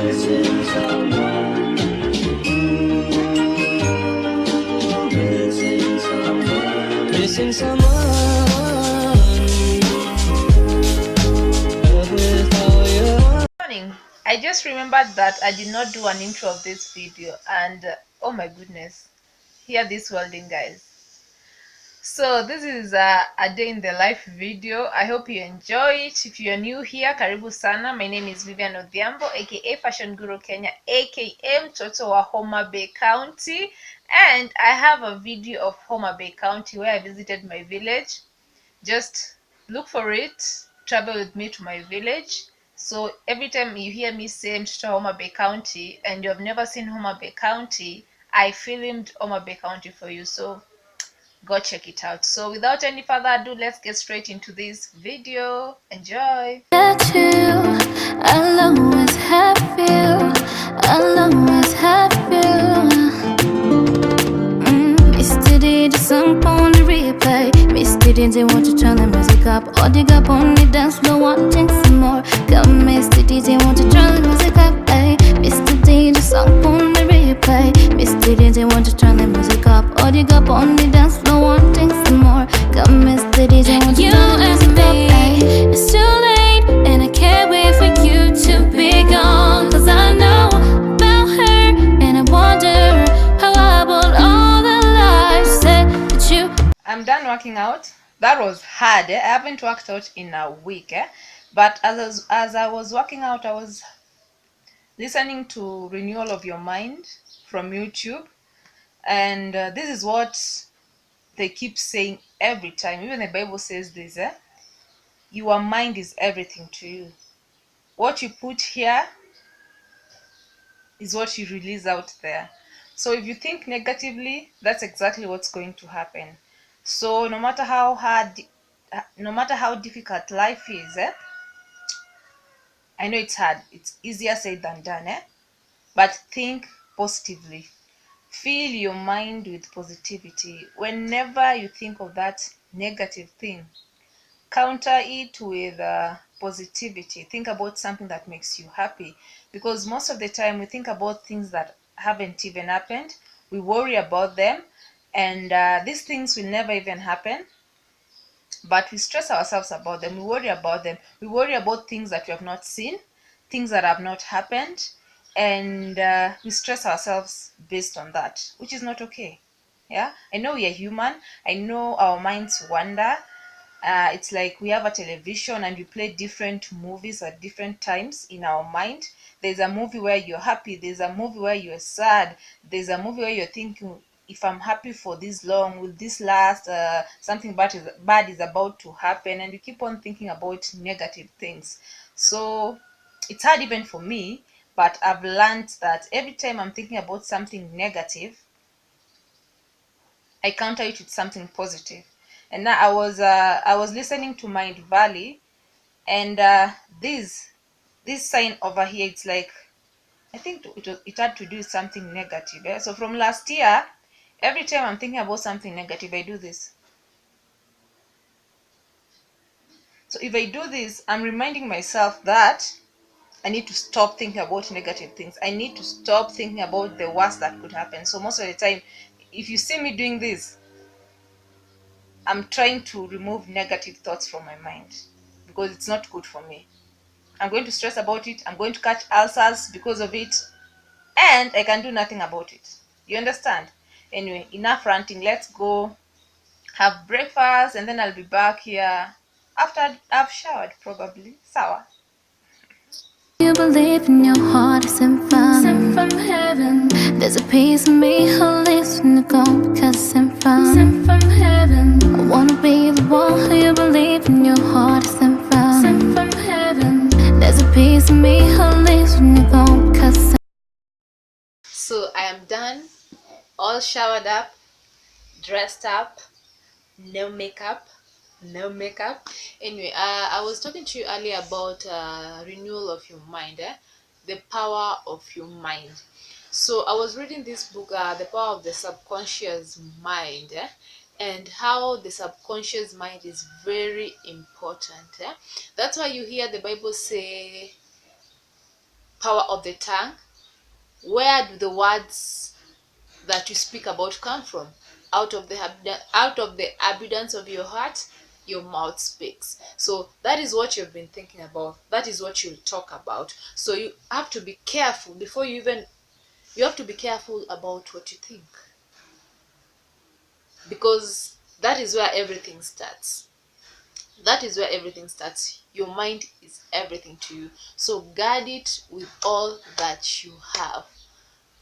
Missing someone. Missing someone. Missing someone. Morning. I just remembered that I did not do an intro of this video, and oh my goodness, hear this welding, guys. So this is a day in the life video. I hope you enjoy it. If you're new here, karibu sana. My name is Vivian Odhiambo, aka Fashion Guru Kenya, aka mtoto wa Homa Bay County, and I have a video of Homa Bay County where I visited my village. Just look for it, travel with me to my village. So every time you hear me say mtoto wa Homa Bay County and you have never seen Homa Bay County, I filmed Homa Bay County for you, so go check it out. So without any further ado, let's get straight into this video. Enjoy. I'll always have you. I'll always have you. Mr. DJ, song on the replay. Mr. DJ, want to turn the music up. Or dig up on the dance floor, wanting some more. Come, Mr. DJ, want to turn the music up. Ay. Mr. DJ, song on the replay. Mr. DJ, want to turn the music up. Or dig up on the dance floor, wanting some more. Come, Mr. DJ, want to turn the music up. Ay. It's too late, and I can't wait for you to be gone. Cause I know about her, and I wonder how I will all the lies said that you. I'm done working out. That was hard. I haven't worked out in a week. But as I was working out, I was listening to Renewal of Your Mind from YouTube. And this is what they keep saying every time. Even the Bible says this. Your mind is everything to you. What you put here is what you release out there. So if you think negatively, that's exactly what's going to happen. So no matter how hard, no matter how difficult life is, I know it's hard. It's easier said than done, but think positively. Fill your mind with positivity. Whenever you think of that negative thing, counter it with positivity. Think about something that makes you happy, because most of the time we think about things that haven't even happened. We worry about them, and these things will never even happen, but we stress ourselves about them. We worry about them. We worry about things that we have not seen, things that have not happened, and we stress ourselves based on that, which is not okay. I know we are human. I know our minds wander. It's like we have a television and we play different movies at different times in our mind. There's a movie where you're happy, there's a movie where you're sad, there's a movie where you're thinking, if I'm happy for this long, will this last? Something bad is about to happen, and you keep on thinking about negative things. So it's hard even for me, but I've learned that every time I'm thinking about something negative, I counter it with something positive. And now I was listening to Mind Valley, and this sign over here, it's like, I think it had to do with something negative. So from last year, every time I'm thinking about something negative, I do this. So if I do this, I'm reminding myself that I need to stop thinking about negative things. I need to stop thinking about the worst that could happen. So most of the time, if you see me doing this, I'm trying to remove negative thoughts from my mind, because it's not good for me. I'm going to stress about it. I'm going to catch ulcers because of it, and I can do nothing about it. You understand? Anyway, enough ranting. Let's go have breakfast, and then I'll be back here after I've showered, probably. Sawa. You believe in your heart is sent from heaven. There's a piece of me who lives in the gold because sent from heaven. I wanna be the one who you believe in your heart is sent from heaven. There's a piece of me who lives in the gold because. So I am done, all showered up, dressed up, no makeup. Anyway, I was talking to you earlier about renewal of your mind, the power of your mind. So I was reading this book, The Power of the Subconscious Mind, and how the subconscious mind is very important. That's why you hear the Bible say, power of the tongue. Where do the words that you speak about come from? Out of the abundance of your heart, your mouth speaks. So that is what you've been thinking about. That is what you'll talk about. So you have to be careful before you have to be careful about what you think, because that is where everything starts. That is where everything starts. Your mind is everything to you. So guard it with all that you have.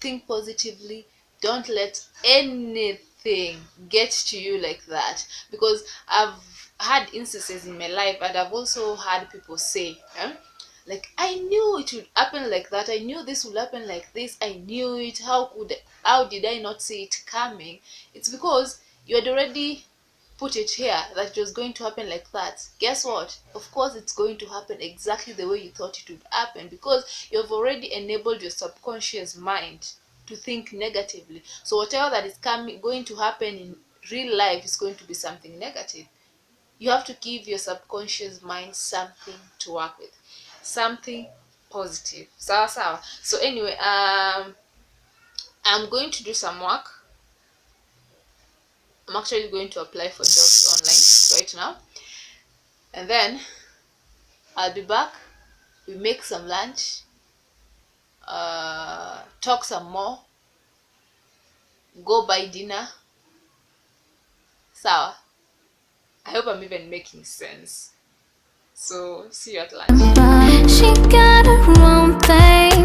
Think positively. Don't let anything get to you like that, because I've had instances in my life, and I've also had people say, like, I knew it would happen like that, I knew this would happen like this, I knew it, how did I not see it coming? It's because you had already put it here that it was going to happen like that. Guess what? Of course it's going to happen exactly the way you thought it would happen, because you have already enabled your subconscious mind to think negatively. So whatever that is going to happen in real life is going to be something negative. You have to give your subconscious mind something to work with, something positive. Sawa. So anyway, I'm going to do some work. I'm actually going to apply for jobs online right now, and then I'll be back. We make some lunch, talk some more, go buy dinner. Sawa. I hope I'm even making sense. So see you at lunch. She got her own thing,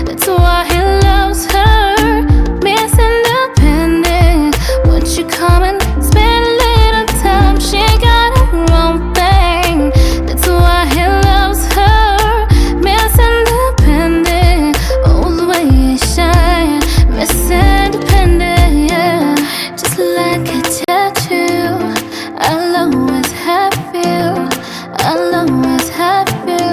that's why he loves her. Miss Independent, would you come and spend a little time? She got her own thing, that's why he loves her. Miss Independent, all the way you shine. Miss Independent, yeah, just like a tattoo. I'll always have you, I'll always have you.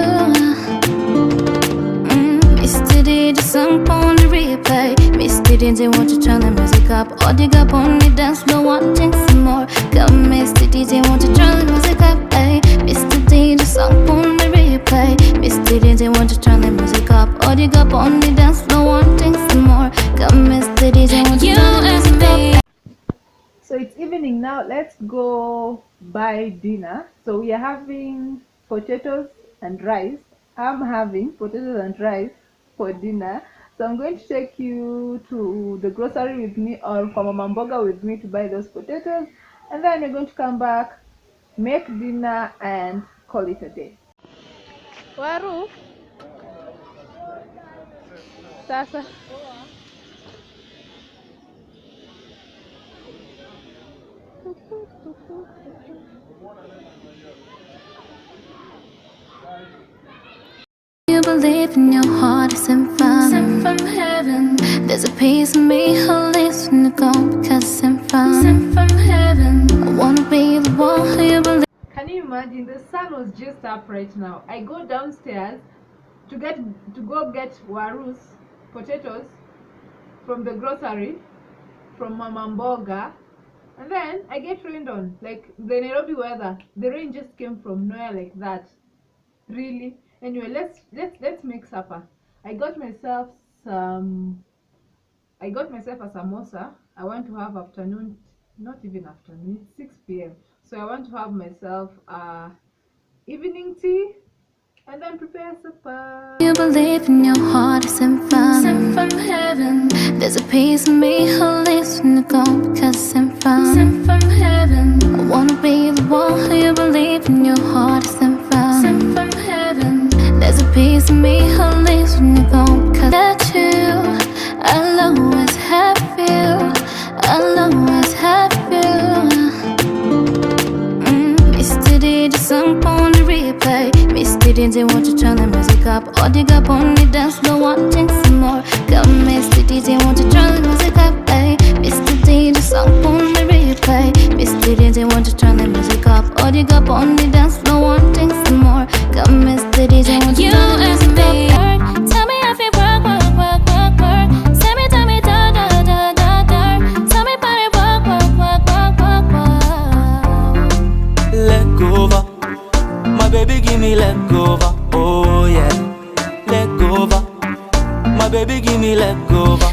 Mr. DJ song on the replay. Mr. DJ want to turn the music up, or dig up on the dance floor wanting some more. Come Mr. DJ want to turn the music up, ay. Mr. DJ song on the replay. Mr. DJ want to turn the music up, or dig up on the dance floor wanting some more. Come Mr. DJ want to turn the music up. So it's evening now. Let's go buy dinner. So we are having potatoes and rice. I'm having potatoes and rice for dinner. So I'm going to take you to the grocery with me, or for Mama Mboga with me, to buy those potatoes, and then we're going to come back, make dinner, and call it a day. Waru sasa. You believe in your heart is sent from heaven. There's a piece of me who lives in the gold, because sent from heaven. I wanna be the one who you believe. Can you imagine? The sun was just up right now. I go downstairs to go get warus, potatoes, from the grocery, from Mama Mboga, and then I get rained on. Like the Nairobi weather, the rain just came from nowhere like that. Really? Anyway, let's make supper. I got myself a samosa. I want to have afternoon, not even afternoon, it's 6 p.m. So I want to have myself evening tea, and then prepare supper. You believe in your heart is sent from heaven. There's a piece of me who lives in the gold, because sent from heaven. I wanna be the one who you believe in your heart is sent from heaven. There's a piece of me who lives in the gold, because that's you. I'll always have you, I'll always have you. Mr. DJ song on the replay. Mr. DJ want to turn the music up, or dig up on the dance floor wanting some more. Come Mr. DJ want to turn the music up, ay. Mr. DJ song on the replay. Mr. DJ want to turn the music up, or dig up on the dance floor wanting some more. Come Mr. DJ want to turn the music up. Tell me if it work. Tell me da da da da da. Tell me about it work. Leg over, my baby give me leg over, oh yeah. Leg over, baby give me leg over.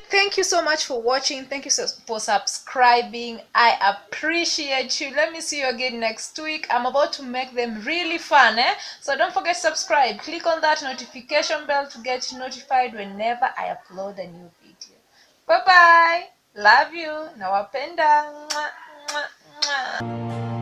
Thank you so much for watching. Thank you for subscribing. I appreciate you. Let me see you again next week. I'm about to make them really fun, so don't forget to subscribe. Click on that notification bell to get notified whenever I upload a new video. Bye bye. Love you. Nawapenda. Mwah, mwah, mwah.